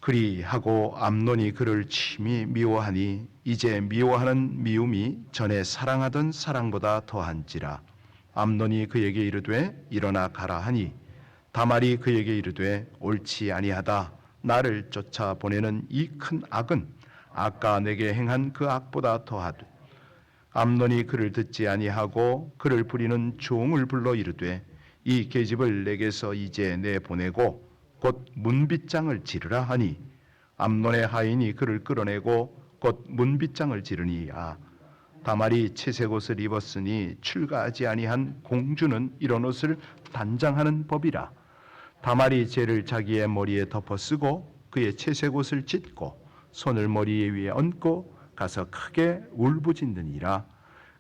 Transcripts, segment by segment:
그리하고 암논이 그를 심히 미워하니 이제 미워하는 미움이 전에 사랑하던 사랑보다 더한지라. 암논이 그에게 이르되 일어나 가라 하니 다말이 그에게 이르되 옳지 아니하다. 나를 쫓아 보내는 이 큰 악은 아까 내게 행한 그 악보다 더하되. 암논이 그를 듣지 아니하고 그를 부리는 종을 불러 이르되 이 계집을 내게서 이제 내보내고 곧 문빗장을 지르라 하니 암논의 하인이 그를 끌어내고 곧 문빗장을 지르니라. 다말이 채색 옷을 입었으니 출가하지 아니한 공주는 이런 옷을 단장하는 법이라. 다말이 재를 자기의 머리에 덮어 쓰고 그의 채색 옷을 찢고 손을 머리 위에 얹고 가서 크게 울부짖느니라.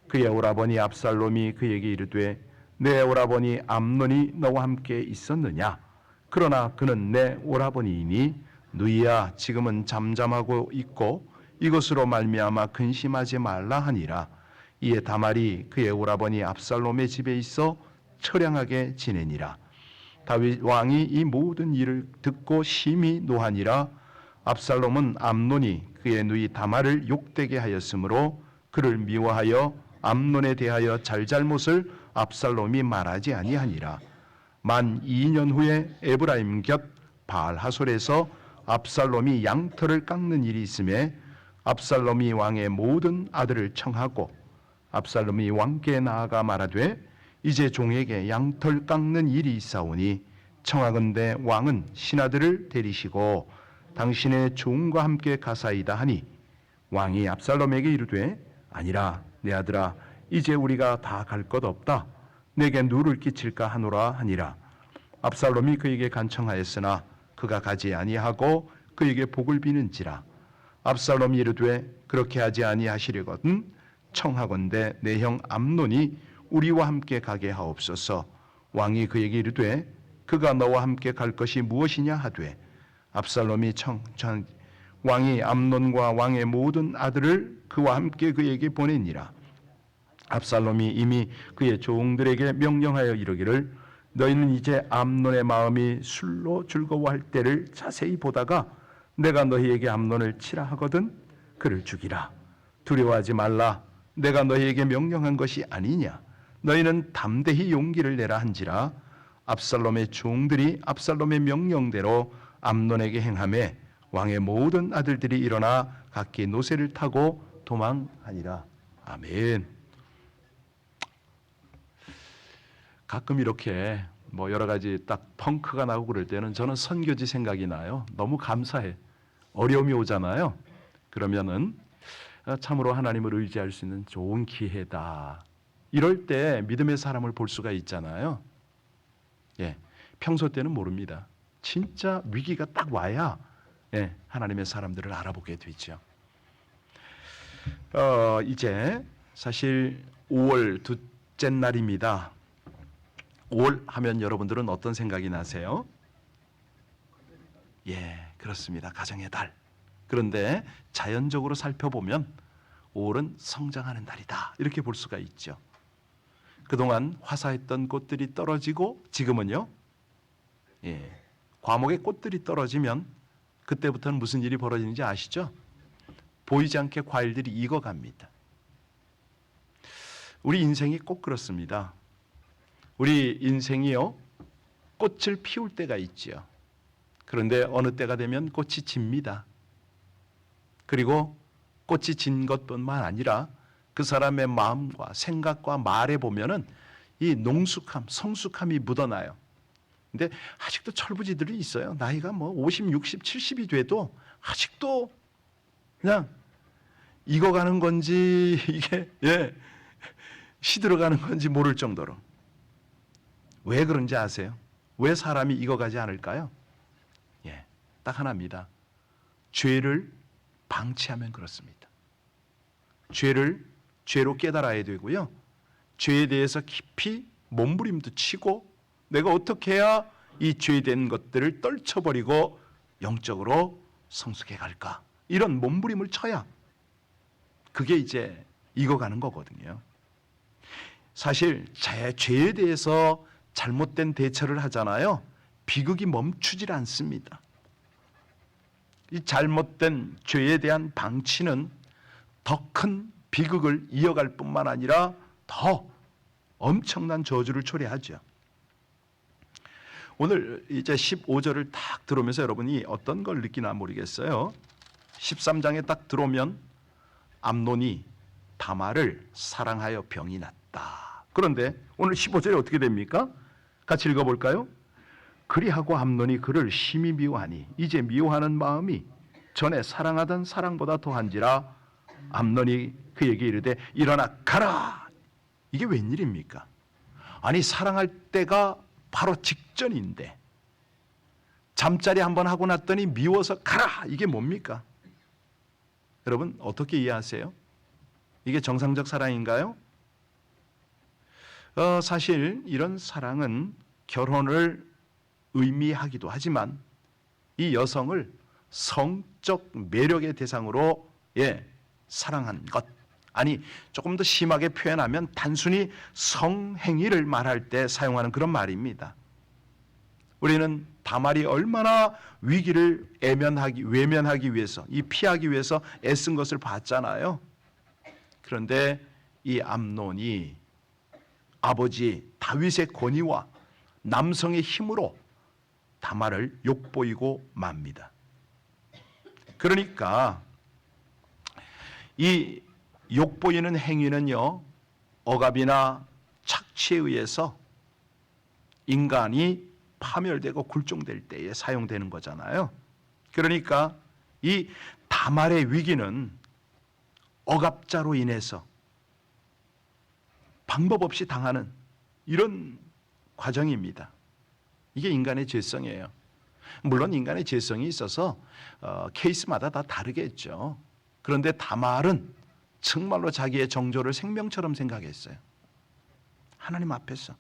그의 오라버니 압살롬이 그에게 이르되 내 오라버니 암논이 너와 함께 있었느냐? 그러나 그는 내 오라버니이니 누이야 지금은 잠잠하고 있고 이것으로 말미암아 근심하지 말라 하니라. 이에 다말이 그의 오라버니 압살롬의 집에 있어 처량하게 지내니라. 다윗 왕이 이 모든 일을 듣고 심히 노하니라. 압살롬은 암논이 그의 누이 다말을 욕되게 하였으므로 그를 미워하여 암논에 대하여 잘잘못을 압살롬이 말하지 아니하니라. 만 2년 후에 에브라임 곁 바알하솔에서 압살롬이 양털을 깎는 일이 있음에 압살롬이 왕의 모든 아들을 청하고 압살롬이 왕께 나아가 말하되 이제 종에게 양털 깎는 일이 있사오니 청하건대 왕은 신하들을 데리시고 당신의 종과 함께 가사이다 하니 왕이 압살롬에게 이르되 아니라 내 아들아 이제 우리가 다 갈 것 없다. 내게 누를 끼칠까 하노라 하니라. 압살롬이 그에게 간청하였으나 그가 가지 아니하고 그에게 복을 비는지라. 압살롬이 이르되 그렇게 하지 아니하시려거든 청하건대 내 형 암논이 우리와 함께 가게 하옵소서. 왕이 그에게 이르되 그가 너와 함께 갈 것이 무엇이냐 하되 압살롬이 왕이 암논과 왕의 모든 아들을 그와 함께 그에게 보내니라. 압살롬이 이미 그의 종들에게 명령하여 이르기를 너희는 이제 암논의 마음이 술로 즐거워할 때를 자세히 보다가 내가 너희에게 암논을 치라 하거든 그를 죽이라. 두려워하지 말라. 내가 너희에게 명령한 것이 아니냐. 너희는 담대히 용기를 내라 한지라. 압살롬의 종들이 압살롬의 명령대로 암논에게 행하매 왕의 모든 아들들이 일어나 각기 노새를 타고 도망하니라. 아멘. 가끔 이렇게 여러 가지 딱 펑크가 나고 그럴 때는 저는 선교지 생각이 나요. 너무 감사해. 어려움이 오잖아요. 그러면은 참으로 하나님을 의지할 수 있는 좋은 기회다. 이럴 때 믿음의 사람을 볼 수가 있잖아요. 예, 평소 때는 모릅니다. 진짜 위기가 딱 와야 하나님의 사람들을 알아보게 되죠. 이제 사실 5월 둘째 날입니다. 5월 하면 여러분들은 어떤 생각이 나세요? 예, 그렇습니다. 가정의 달. 그런데 자연적으로 살펴보면 5월은 성장하는 달이다. 이렇게 볼 수가 있죠. 그동안 화사했던 꽃들이 떨어지고 지금은요. 과목의 꽃들이 떨어지면 그때부터는 무슨 일이 벌어지는지 아시죠? 보이지 않게 과일들이 익어갑니다. 우리 인생이 꼭 그렇습니다. 우리 인생이요. 꽃을 피울 때가 있죠. 그런데 어느 때가 되면 꽃이 집니다. 그리고 꽃이 진 것뿐만 아니라 그 사람의 마음과 생각과 말에 보면은 이 농숙함, 성숙함이 묻어나요. 근데 아직도 철부지들이 있어요. 나이가 50, 60, 70이 돼도 아직도 그냥 익어가는 건지 이게 시들어가는 건지 모를 정도로. 왜 그런지 아세요? 왜 사람이 익어가지 않을까요? 딱 하나입니다. 죄를 방치하면 그렇습니다. 죄로 깨달아야 되고요. 죄에 대해서 깊이 몸부림도 치고 내가 어떻게 해야 이 죄된 것들을 떨쳐버리고 영적으로 성숙해 갈까? 이런 몸부림을 쳐야 그게 이제 익어가는 거거든요. 사실 죄에 대해서 잘못된 대처를 하잖아요. 비극이 멈추질 않습니다. 이 잘못된 죄에 대한 방치는 더 큰 비극을 이어갈 뿐만 아니라 더 엄청난 저주를 초래하죠. 오늘 이제 15절을 딱 들어오면서 여러분이 어떤 걸 느끼나 모르겠어요. 13장에 딱 들어오면 암논이 다말을 사랑하여 병이 났다. 그런데 오늘 15절에 어떻게 됩니까? 같이 읽어볼까요? 그리하고 암논이 그를 심히 미워하니 이제 미워하는 마음이 전에 사랑하던 사랑보다 더한지라. 암논이 그에게 이르되 일어나 가라. 이게 웬일입니까? 아니, 사랑할 때가 바로 직전인데 잠자리 한번 하고 났더니 미워서 가라. 이게 뭡니까? 여러분 어떻게 이해하세요? 이게 정상적 사랑인가요? 사실 이런 사랑은 결혼을 의미하기도 하지만 이 여성을 성적 매력의 대상으로 사랑한 것, 아니 조금 더 심하게 표현하면 단순히 성행위를 말할 때 사용하는 그런 말입니다. 우리는 다말이 얼마나 위기를 외면하기 위해서, 이 피하기 위해서 애쓴 것을 봤잖아요. 그런데 이 암논이 아버지 다윗의 권위와 남성의 힘으로 다말을 욕보이고 맙니다. 그러니까 이 욕보이는 행위는요, 억압이나 착취에 의해서 인간이 파멸되고 굴종될 때에 사용되는 거잖아요. 그러니까 이 다말의 위기는 억압자로 인해서 방법 없이 당하는 이런 과정입니다. 이게 인간의 죄성이에요. 물론 인간의 죄성이 있어서 케이스마다 다 다르겠죠. 그런데 다말은 정말로 자기의 정조를 생명처럼 생각했어요. 하나님 앞에서.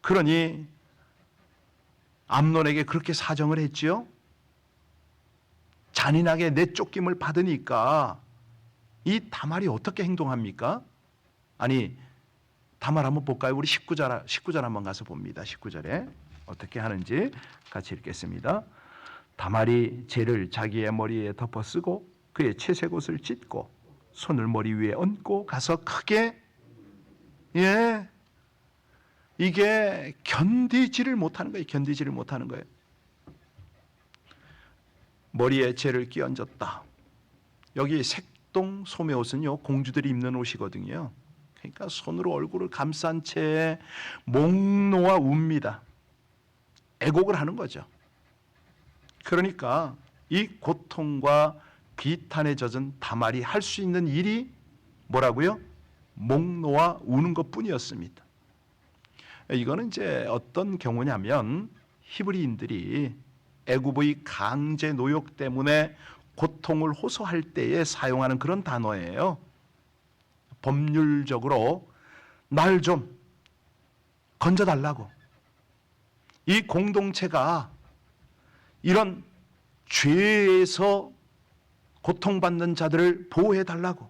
그러니 암논에게 그렇게 사정을 했지요. 잔인하게 내쫓김을 받으니까 이 다말이 어떻게 행동합니까? 아니, 다말 한번 볼까요? 우리 19절 한번 가서 봅니다. 19절에 어떻게 하는지 같이 읽겠습니다. 다말이 재를 자기의 머리에 덮어 쓰고 그의 채색옷을 찢고 손을 머리 위에 얹고 가서 크게 이게 견디지를 못하는 거예요. 견디지를 못하는 거예요. 머리에 재를 끼얹었다. 여기 색동 소매옷은요, 공주들이 입는 옷이거든요. 그러니까 손으로 얼굴을 감싼 채 목 놓아 웁니다. 애곡을 하는 거죠. 그러니까 이 고통과 비탄에 젖은 다말이 할 수 있는 일이 뭐라고요? 목 놓아 우는 것뿐이었습니다. 이거는 이제 어떤 경우냐면 히브리인들이 애굽의 강제 노역 때문에 고통을 호소할 때에 사용하는 그런 단어예요. 법률적으로 날 좀 건져달라고. 이 공동체가 이런 죄에서 고통받는 자들을 보호해달라고.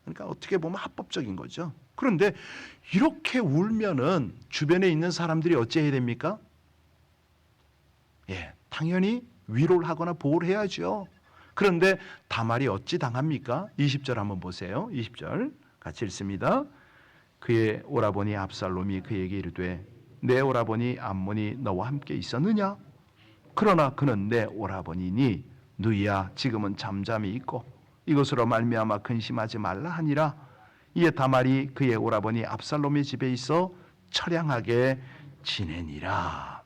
그러니까 어떻게 보면 합법적인 거죠. 그런데 이렇게 울면은 주변에 있는 사람들이 어찌해야 됩니까? 당연히 위로를 하거나 보호를 해야죠. 그런데 다말이 어찌 당합니까? 20절 한번 보세요. 20절 같이 읽습니다. 그의 오라버니 압살롬이 그에게 이르되 내 오라버니 암몬이 너와 함께 있었느냐? 그러나 그는 내 오라버니니 누이야 지금은 잠잠히 있고 이것으로 말미암아 근심하지 말라 하니라. 이에 다말이 그의 오라버니 압살롬의 집에 있어 처량하게 지내니라.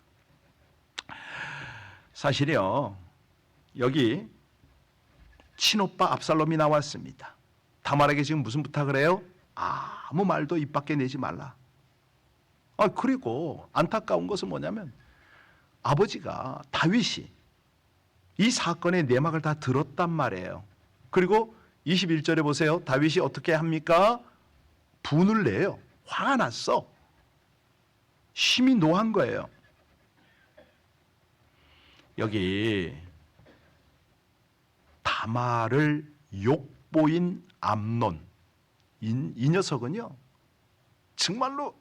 사실이요, 여기 친오빠 압살롬이 나왔습니다. 다말에게 지금 무슨 부탁을 해요? 아무 말도 입 밖에 내지 말라. 그리고 안타까운 것은 뭐냐면 아버지가 다윗이 이 사건의 내막을 다 들었단 말이에요. 그리고 21절에 보세요. 다윗이 어떻게 합니까? 분을 내요. 화가 났어. 심히 노한 거예요. 여기 다말을 욕보인 암논, 이 녀석은요 정말로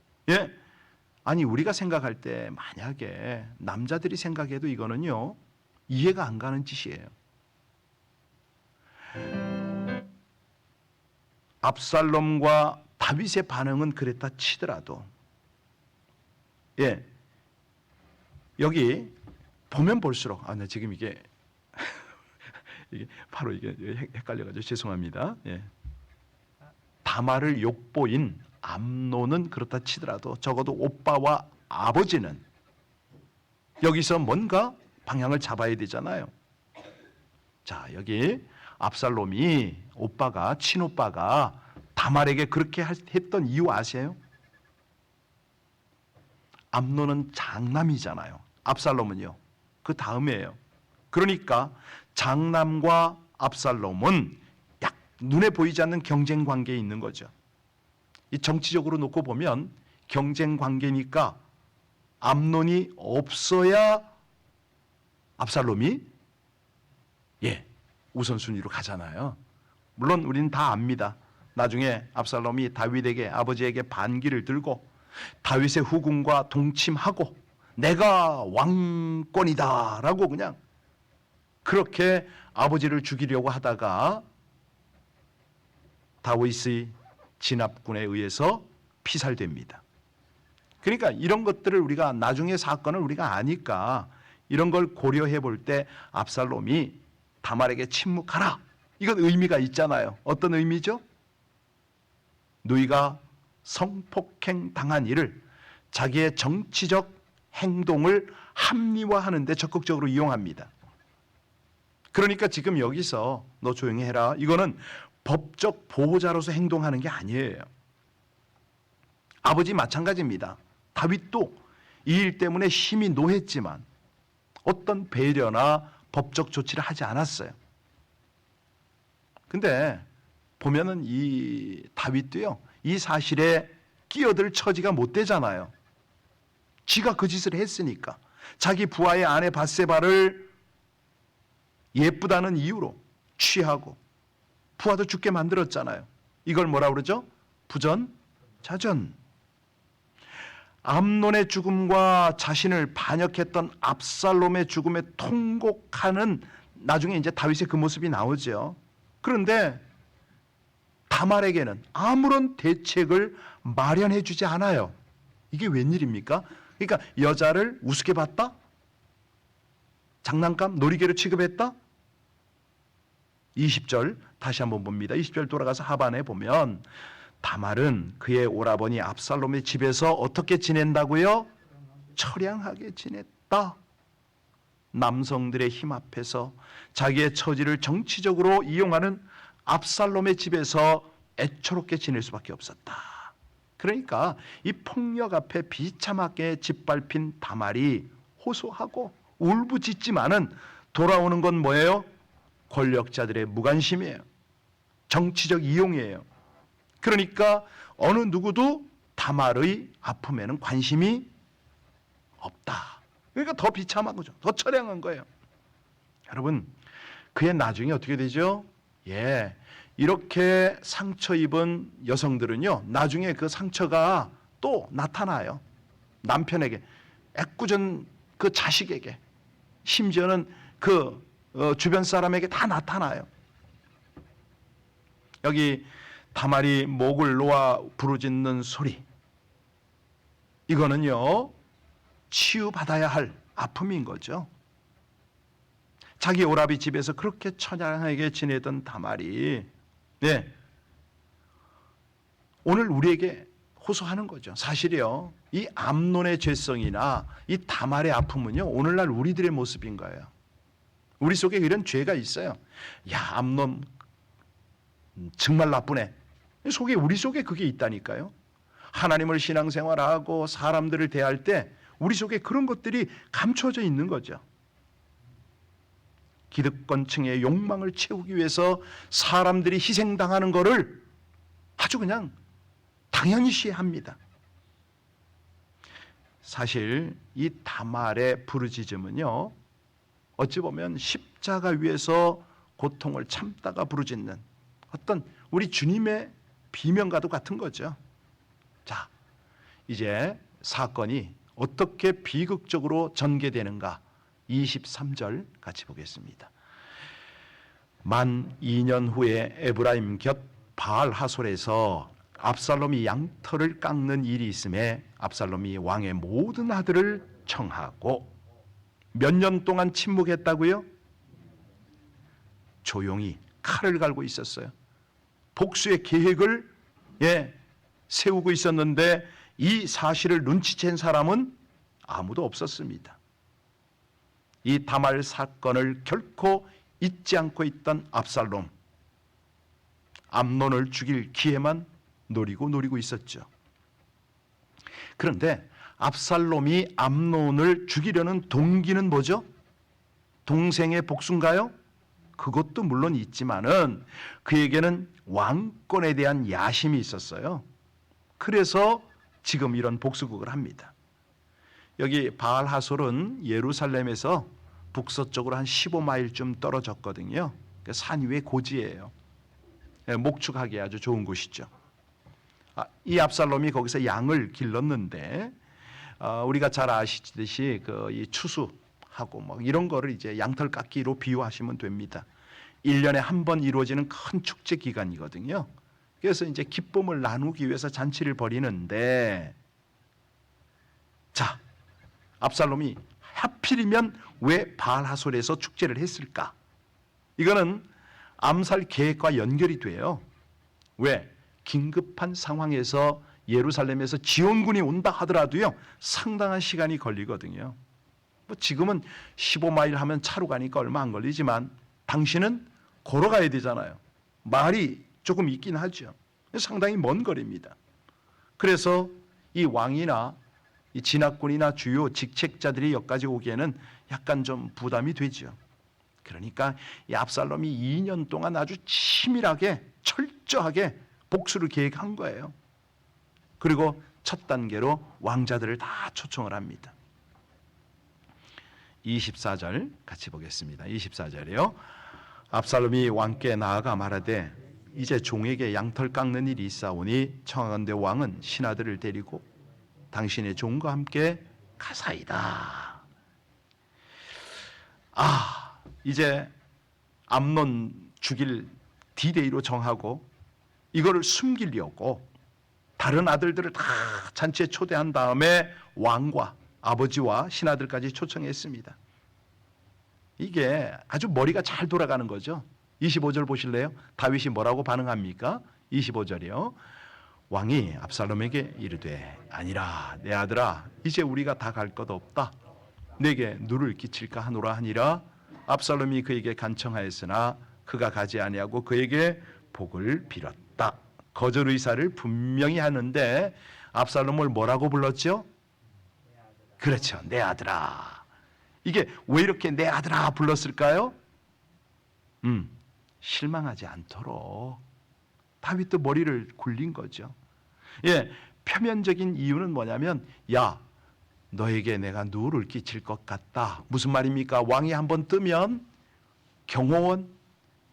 아니 우리가 생각할 때 만약에 남자들이 생각해도 이거는요 이해가 안 가는 짓이에요. 압살롬과 다윗의 반응은 그랬다 치더라도, 여기 보면 볼수록, 나 지금 이게 바로 이게 헷갈려가지고 죄송합니다. 다말을 욕보인 암논은 그렇다 치더라도 적어도 오빠와 아버지는 여기서 뭔가 방향을 잡아야 되잖아요. 자, 여기 압살롬이 친오빠가 다말에게 그렇게 했던 이유 아세요? 암논은 장남이잖아요. 압살롬은요, 그 다음이에요. 그러니까 장남과 압살롬은 약 눈에 보이지 않는 경쟁 관계에 있는 거죠. 이 정치적으로 놓고 보면 경쟁 관계니까 암논이 없어야 압살롬이 우선순위로 가잖아요. 물론 우리는 다 압니다. 나중에 압살롬이 다윗에게, 아버지에게 반기를 들고 다윗의 후궁과 동침하고 내가 왕권이다 라고 그냥 그렇게 아버지를 죽이려고 하다가 다윗의 진압군에 의해서 피살됩니다. 그러니까 이런 것들을 우리가 나중에 사건을 우리가 아니까 이런 걸 고려해 볼 때 압살롬이 다말에게 침묵하라, 이건 의미가 있잖아요. 어떤 의미죠? 누이가 성폭행 당한 일을 자기의 정치적 행동을 합리화하는 데 적극적으로 이용합니다. 그러니까 지금 여기서 너 조용히 해라, 이거는 법적 보호자로서 행동하는 게 아니에요. 아버지 마찬가지입니다. 다윗도 이 일 때문에 심히 노했지만 어떤 배려나 법적 조치를 하지 않았어요. 근데 보면은 이 다윗도요, 이 사실에 끼어들 처지가 못 되잖아요. 지가 그 짓을 했으니까. 자기 부하의 아내 밧세바를 예쁘다는 이유로 취하고 부하도 죽게 만들었잖아요. 이걸 뭐라 그러죠? 부전자전. 암논의 죽음과 자신을 반역했던 압살롬의 죽음에 통곡하는 나중에 이제 다윗의 그 모습이 나오죠. 그런데 다말에게는 아무런 대책을 마련해 주지 않아요. 이게 웬일입니까? 그러니까 여자를 우습게 봤다? 장난감, 놀이개로 취급했다? 20절 다시 한번 봅니다. 20절 돌아가서 하반에 보면 다말은 그의 오라버니 압살롬의 집에서 어떻게 지낸다고요? 처량하게 지냈다. 남성들의 힘 앞에서 자기의 처지를 정치적으로 이용하는 압살롬의 집에서 애초롭게 지낼 수밖에 없었다. 그러니까 이 폭력 앞에 비참하게 짓밟힌 다말이 호소하고 울부짖지만은 돌아오는 건 뭐예요? 권력자들의 무관심이에요. 정치적 이용이에요. 그러니까 어느 누구도 다말의 아픔에는 관심이 없다. 그러니까 더 비참한 거죠. 더 처량한 거예요. 여러분, 그의 나중에 어떻게 되죠? 이렇게 상처 입은 여성들은요, 나중에 그 상처가 또 나타나요. 남편에게, 애꿎은 그 자식에게, 심지어는 그 주변 사람에게 다 나타나요. 여기 다말이 목을 놓아 부르짖는 소리, 이거는요 치유받아야 할 아픔인 거죠. 자기 오라비 집에서 그렇게 처량하게 지내던 다말이 오늘 우리에게 호소하는 거죠. 사실이요, 이 암논의 죄성이나 이 다말의 아픔은요 오늘날 우리들의 모습인 거예요. 우리 속에 이런 죄가 있어요. 야, 암논 정말 나쁘네. 우리 속에 그게 있다니까요. 하나님을 신앙생활하고 사람들을 대할 때 우리 속에 그런 것들이 감춰져 있는 거죠. 기득권층의 욕망을 채우기 위해서 사람들이 희생당하는 것을 아주 그냥 당연시합니다. 사실 이 다말의 부르짖음은요, 어찌 보면 십자가 위에서 고통을 참다가 부르짖는 어떤 우리 주님의 비명과도 같은 거죠. 자, 이제 사건이 어떻게 비극적으로 전개되는가, 23절 같이 보겠습니다. 만 2년 후에 에브라임 곁 바알 하솔에서 압살롬이 양털을 깎는 일이 있음에 압살롬이 왕의 모든 아들을 청하고 몇 년 동안 침묵했다고요? 조용히 칼을 갈고 있었어요. 복수의 계획을 세우고 있었는데 이 사실을 눈치챈 사람은 아무도 없었습니다. 이 다말 사건을 결코 잊지 않고 있던 압살롬, 암논을 죽일 기회만 노리고 있었죠. 그런데 압살롬이 암논을 죽이려는 동기는 뭐죠? 동생의 복수인가요? 그것도 물론 있지만은 그에게는 왕권에 대한 야심이 있었어요. 그래서 지금 이런 복수극을 합니다. 여기 바알 하솔은 예루살렘에서 북서쪽으로 한 15마일쯤 떨어졌거든요. 산 위의 고지예요. 목축하기 아주 좋은 곳이죠. 이 압살롬이 거기서 양을 길렀는데 우리가 잘 아시듯이 이 추수하고 뭐 이런 거를 이제 양털 깎기로 비유하시면 됩니다. 1년에 한 번 이루어지는 큰 축제 기간이거든요. 그래서 이제 기쁨을 나누기 위해서 잔치를 벌이는데, 자, 압살롬이 하필이면 왜 바알 하솔에서 축제를 했을까? 이거는 암살 계획과 연결이 돼요. 왜? 긴급한 상황에서 예루살렘에서 지원군이 온다 하더라도요, 상당한 시간이 걸리거든요. 뭐 지금은 15마일 하면 차로 가니까 얼마 안 걸리지만 당시는 걸어가야 되잖아요. 말이 조금 있긴 하죠. 상당히 먼 거리입니다. 그래서 이 왕이나 이 진압군이나 주요 직책자들이 여기까지 오기에는 약간 좀 부담이 되죠. 그러니까 이 압살롬이 2년 동안 아주 치밀하게 철저하게 복수를 계획한 거예요. 그리고 첫 단계로 왕자들을 다 초청을 합니다. 24절 같이 보겠습니다. 24절이요. 압살롬이 왕께 나아가 말하되 이제 종에게 양털 깎는 일이 있사오니 청하건대 왕은 신하들을 데리고 당신의 종과 함께 가사이다. 이제 암논 죽일 디데이로 정하고 이거를 숨기려고 다른 아들들을 다 잔치에 초대한 다음에 왕과 아버지와 신하들까지 초청했습니다. 이게 아주 머리가 잘 돌아가는 거죠. 25절 보실래요? 다윗이 뭐라고 반응합니까? 25절이요. 왕이 압살롬에게 이르되 아니라 내 아들아 이제 우리가 다 갈 것 없다. 내게 누를 끼칠까 하노라 하니라. 압살롬이 그에게 간청하였으나 그가 가지 아니하고 그에게 복을 빌었다. 거절 의사를 분명히 하는데 압살롬을 뭐라고 불렀죠? 그렇죠. 내 아들아. 이게 왜 이렇게 내 아들아 불렀을까요? 실망하지 않도록 다윗도 머리를 굴린 거죠. 표면적인 이유는 뭐냐면 야 너에게 내가 누를 끼칠 것 같다. 무슨 말입니까? 왕이 한번 뜨면 경호원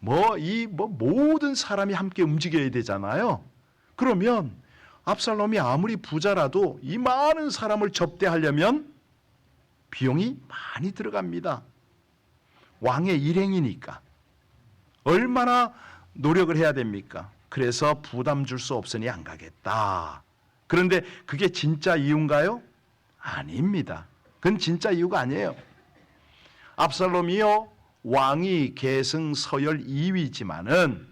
모든 사람이 함께 움직여야 되잖아요. 그러면 압살롬이 아무리 부자라도 이 많은 사람을 접대하려면 비용이 많이 들어갑니다. 왕의 일행이니까 얼마나 노력을 해야 됩니까? 그래서 부담 줄 수 없으니 안 가겠다. 그런데 그게 진짜 이유인가요? 아닙니다. 그건 진짜 이유가 아니에요. 압살롬이요 왕이 계승 서열 2위지만은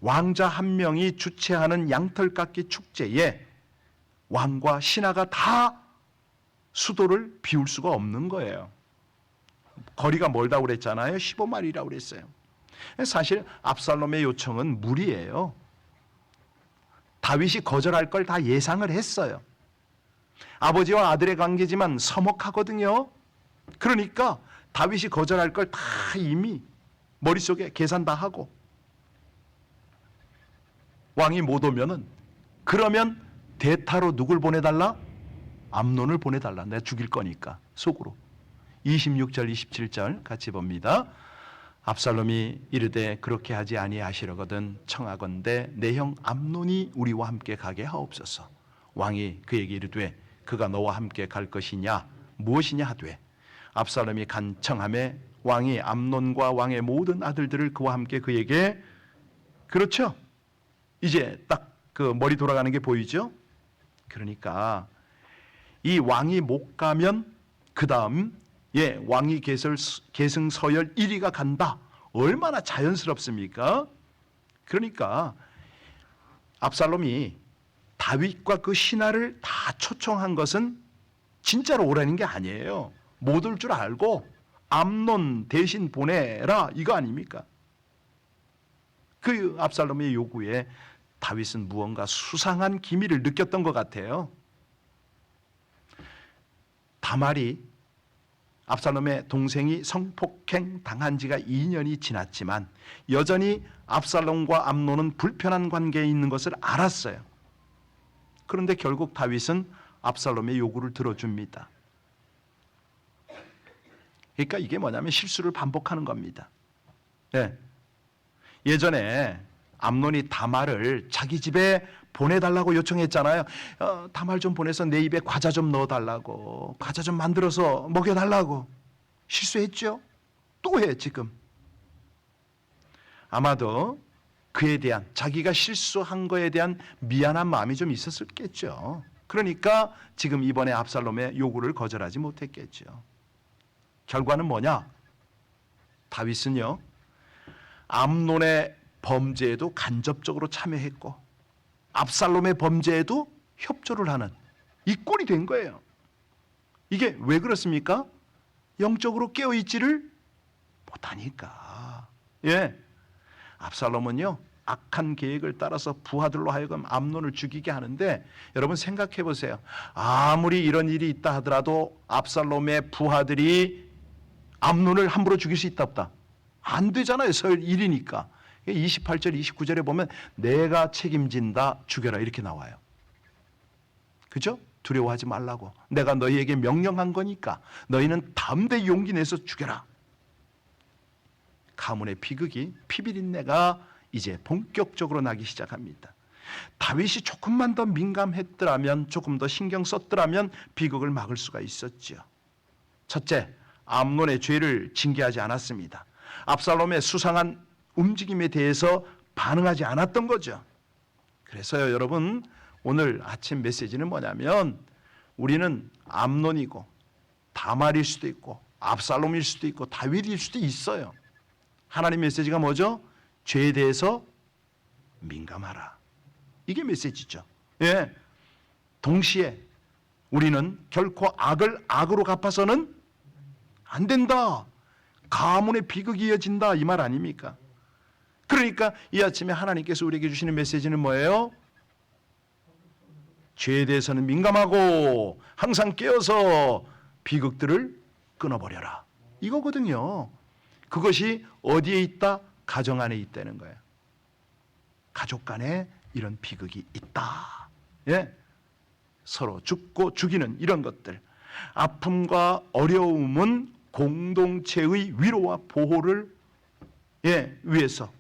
왕자 한 명이 주최하는 양털 깎기 축제에 왕과 신하가 다 수도를 비울 수가 없는 거예요. 거리가 멀다고 그랬잖아요. 15마일이라고 그랬어요. 사실 압살롬의 요청은 무리예요. 다윗이 거절할 걸 다 예상을 했어요. 아버지와 아들의 관계지만 서먹하거든요. 그러니까 다윗이 거절할 걸 다 이미 머릿속에 계산 다 하고 왕이 못 오면은 그러면 대타로 누굴 보내달라? 암논을 보내달라. 내가 죽일 거니까 속으로. 26절 27절 같이 봅니다. 압살롬이 이르되 그렇게 하지 아니하시려거든 청하건대 내 형 암논이 우리와 함께 가게 하옵소서. 왕이 그에게 이르되 그가 너와 함께 갈 것이냐 무엇이냐 하되 압살롬이 간청함에 왕이 암논과 왕의 모든 아들들을 그와 함께 그에게, 그렇죠? 이제 딱 그 머리 돌아가는 게 보이죠? 그러니까 이 왕이 못 가면 그 다음 왕위 계승 서열 1위가 간다. 얼마나 자연스럽습니까? 그러니까 압살롬이 다윗과 그 신하를 다 초청한 것은 진짜로 오라는 게 아니에요. 못 올 줄 알고 암논 대신 보내라 이거 아닙니까? 그 압살롬의 요구에 다윗은 무언가 수상한 기미를 느꼈던 것 같아요. 다말이 압살롬의 동생이 성폭행 당한 지가 2년이 지났지만 여전히 압살롬과 암논은 불편한 관계에 있는 것을 알았어요. 그런데 결국 다윗은 압살롬의 요구를 들어줍니다. 그러니까 이게 뭐냐면 실수를 반복하는 겁니다. 예전에 암논이 다말을 자기 집에 보내달라고 요청했잖아요. 다말 좀 보내서 내 입에 과자 좀 넣어달라고, 과자 좀 만들어서 먹여달라고. 실수했죠? 또 해 지금. 아마도 그에 대한, 자기가 실수한 거에 대한 미안한 마음이 좀 있었겠죠. 그러니까 지금 이번에 압살롬의 요구를 거절하지 못했겠죠. 결과는 뭐냐? 다윗은요, 암논의 범죄에도 간접적으로 참여했고 압살롬의 범죄에도 협조를 하는 이 꼴이 된 거예요. 이게 왜 그렇습니까? 영적으로 깨어있지를 못하니까. 압살롬은요, 악한 계획을 따라서 부하들로 하여금 암논을 죽이게 하는데, 여러분 생각해 보세요. 아무리 이런 일이 있다 하더라도 압살롬의 부하들이 암논을 함부로 죽일 수 있다 없다? 안 되잖아요. 서열 1이니까. 28절 29절에 보면 내가 책임진다, 죽여라 이렇게 나와요. 그죠? 두려워하지 말라고. 내가 너희에게 명령한 거니까 너희는 담대히 용기 내서 죽여라. 가문의 비극이, 피비린내가 이제 본격적으로 나기 시작합니다. 다윗이 조금만 더 민감했더라면, 조금 더 신경 썼더라면 비극을 막을 수가 있었죠. 첫째, 암논의 죄를 징계하지 않았습니다. 압살롬의 수상한 움직임에 대해서 반응하지 않았던 거죠. 그래서요, 여러분, 오늘 아침 메시지는 뭐냐면, 우리는 암논이고 다말일 수도 있고 압살롬일 수도 있고 다윗일 수도 있어요. 하나님 메시지가 뭐죠? 죄에 대해서 민감하라. 이게 메시지죠. 동시에 우리는 결코 악을 악으로 갚아서는 안 된다. 가문의 비극이 이어진다, 이 말 아닙니까? 그러니까 이 아침에 하나님께서 우리에게 주시는 메시지는 뭐예요? 죄에 대해서는 민감하고 항상 깨어서 비극들을 끊어버려라, 이거거든요. 그것이 어디에 있다? 가정 안에 있다는 거예요. 가족 간에 이런 비극이 있다. 서로 죽고 죽이는 이런 것들. 아픔과 어려움은 공동체의 위로와 보호를 위해서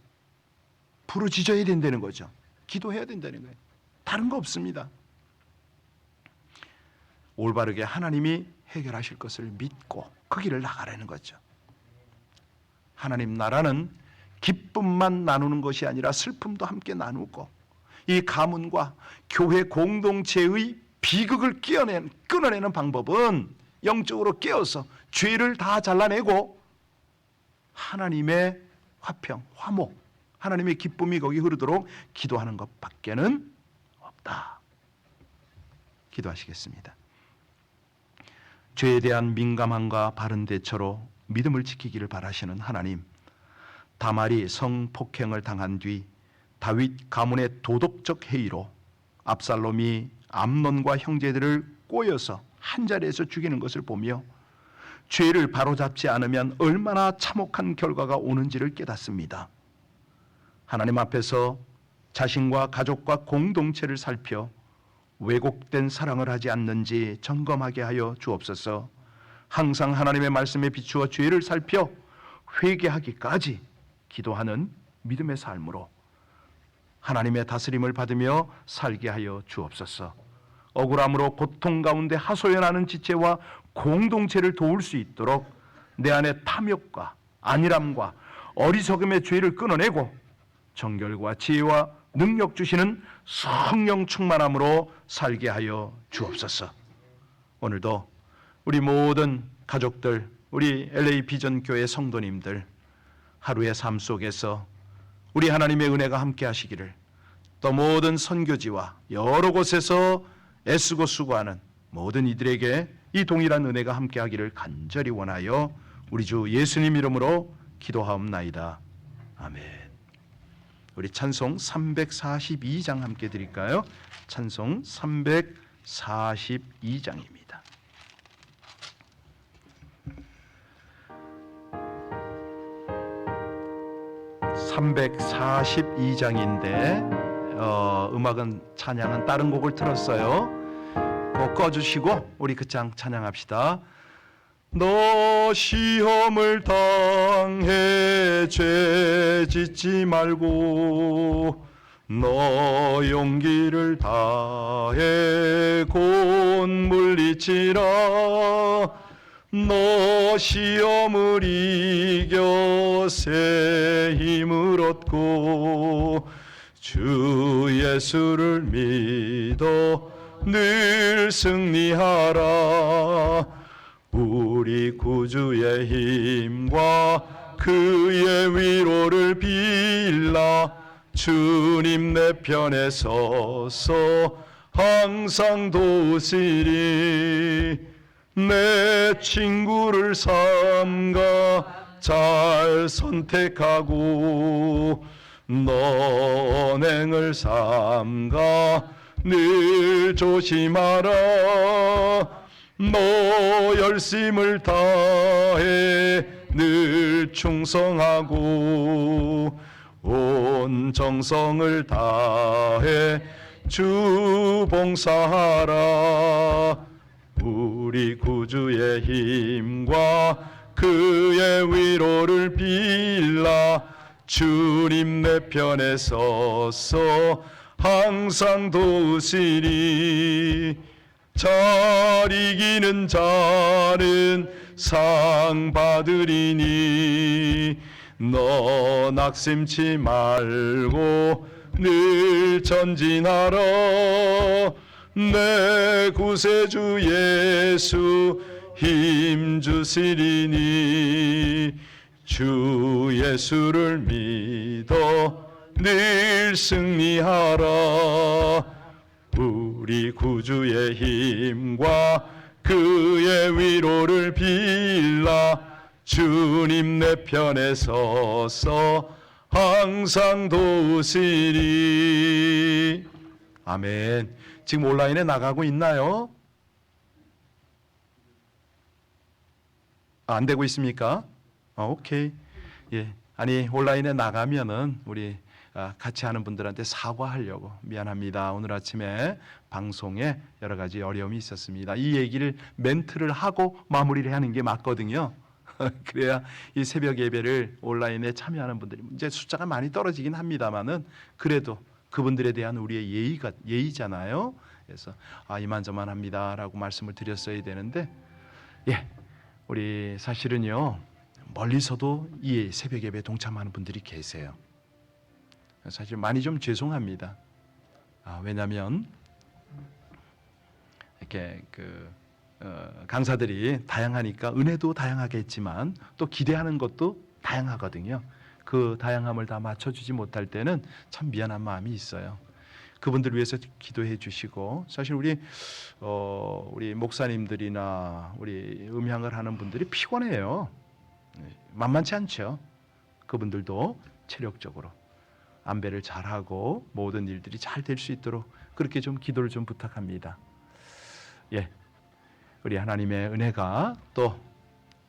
부르짖어야 된다는 거죠. 기도해야 된다는 거예요. 다른 거 없습니다. 올바르게 하나님이 해결하실 것을 믿고 그 길을 나가라는 거죠. 하나님 나라는 기쁨만 나누는 것이 아니라 슬픔도 함께 나누고, 이 가문과 교회 공동체의 비극을 끊어내는 방법은 영적으로 깨어서 죄를 다 잘라내고 하나님의 화평, 화목, 하나님의 기쁨이 거기 흐르도록 기도하는 것밖에는 없다. 기도하시겠습니다. 죄에 대한 민감함과 바른 대처로 믿음을 지키기를 바라시는 하나님, 다말이 성폭행을 당한 뒤 다윗 가문의 도덕적 해이로 압살롬이 암논과 형제들을 꼬여서 한자리에서 죽이는 것을 보며 죄를 바로잡지 않으면 얼마나 참혹한 결과가 오는지를 깨닫습니다. 하나님 앞에서 자신과 가족과 공동체를 살펴 왜곡된 사랑을 하지 않는지 점검하게 하여 주옵소서. 항상 하나님의 말씀에 비추어 죄를 살펴 회개하기까지 기도하는 믿음의 삶으로 하나님의 다스림을 받으며 살게 하여 주옵소서. 억울함으로 고통 가운데 하소연하는 지체와 공동체를 도울 수 있도록 내 안에 탐욕과 안일함과 어리석음의 죄를 끊어내고 정결과 지혜와 능력 주시는 성령 충만함으로 살게 하여 주옵소서. 오늘도 우리 모든 가족들, 우리 LA 비전 교회 성도님들 하루의 삶 속에서 우리 하나님의 은혜가 함께 하시기를, 또 모든 선교지와 여러 곳에서 애쓰고 수고하는 모든 이들에게 이 동일한 은혜가 함께 하기를 간절히 원하여 우리 주 예수님 이름으로 기도하옵나이다. 아멘. 우리 찬송 342장 함께 드릴까요? 찬송 342장입니다. 342장인데 음악은, 찬양은 다른 곡을 틀었어요. 그거 꺼주시고 우리 그 장 찬양합시다. 너 시험을 당해 죄 짓지 말고 너 용기를 다해 곧 물리치라. 너 시험을 이겨 새 힘을 얻고 주 예수를 믿어 늘 승리하라. 우리 구주의 힘과 그의 위로를 빌라. 주님 내 편에 서서 항상 도우시리. 내 친구를 삼가 잘 선택하고 너 언행을 삼가 늘 조심하라. 너 열심을 다해 늘 충성하고 온 정성을 다해 주 봉사하라. 우리 구주의 힘과 그의 위로를 빌라. 주님 내 편에 서서 항상 도우시리. 잘 이기는 자는 상 받으리니 너 낙심치 말고 늘 전진하라. 내 구세주 예수 힘 주시리니 주 예수를 믿어 늘 승리하라. 우리 구주의 힘과 그의 위로를 빌라. 주님 내 편에 서서 항상 도우시리. 아멘. 지금 온라인에 나가고 있나요? 안 되고 있습니까? 오케이. 예. 아니, 온라인에 나가면은 우리 같이 하는 분들한테 사과하려고, 미안합니다, 오늘 아침에 방송에 여러 가지 어려움이 있었습니다, 이 얘기를 멘트를 하고 마무리를 하는 게 맞거든요. 그래야 이 새벽 예배를 온라인에 참여하는 분들이 이제 숫자가 많이 떨어지긴 합니다만은 그래도 그분들에 대한 우리의 예의잖아요. 그래서 이만저만합니다라고 말씀을 드렸어야 되는데, 예, 우리 사실은요 멀리서도 이 새벽 예배에 동참하는 분들이 계세요. 사실 많이 좀 죄송합니다. 왜냐하면 이렇게 강사들이 다양하니까 은혜도 다양하겠지만 또 기대하는 것도 다양하거든요. 그 다양함을 다 맞춰주지 못할 때는 참 미안한 마음이 있어요. 그분들 위해서 기도해 주시고, 사실 우리 목사님들이나 우리 음향을 하는 분들이 피곤해요. 만만치 않죠. 그분들도 체력적으로 안배를 잘하고 모든 일들이 잘 될 수 있도록 그렇게 좀 기도를 좀 부탁합니다. 예, 우리 하나님의 은혜가, 또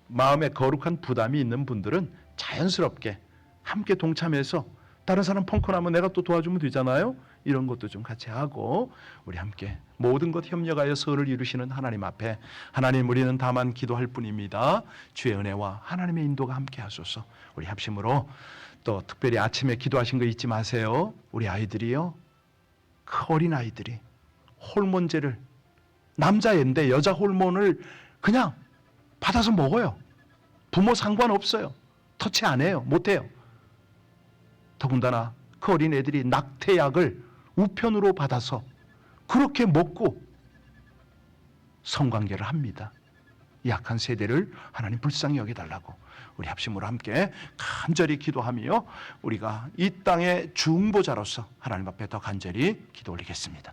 마음에 거룩한 부담이 있는 분들은 자연스럽게 함께 동참해서 다른 사람 펑크나면 내가 또 도와주면 되잖아요. 이런 것도 좀 같이 하고 우리 함께 모든 것 협력하여 선을 이루시는 하나님 앞에, 하나님, 우리는 다만 기도할 뿐입니다. 주의 은혜와 하나님의 인도가 함께 하소서. 우리 합심으로 또 특별히 아침에 기도하신 거 잊지 마세요. 우리 아이들이요, 그 어린 아이들이 호르몬제를, 남자애인데 여자 호르몬을 그냥 받아서 먹어요. 부모 상관없어요. 터치 안 해요. 못해요. 더군다나 그 어린애들이 낙태약을 우편으로 받아서 그렇게 먹고 성관계를 합니다. 약한 세대를 하나님 불쌍히 여겨달라고 우리 합심으로 함께 간절히 기도하며 우리가 이 땅의 중보자로서 하나님 앞에 더 간절히 기도 올리겠습니다.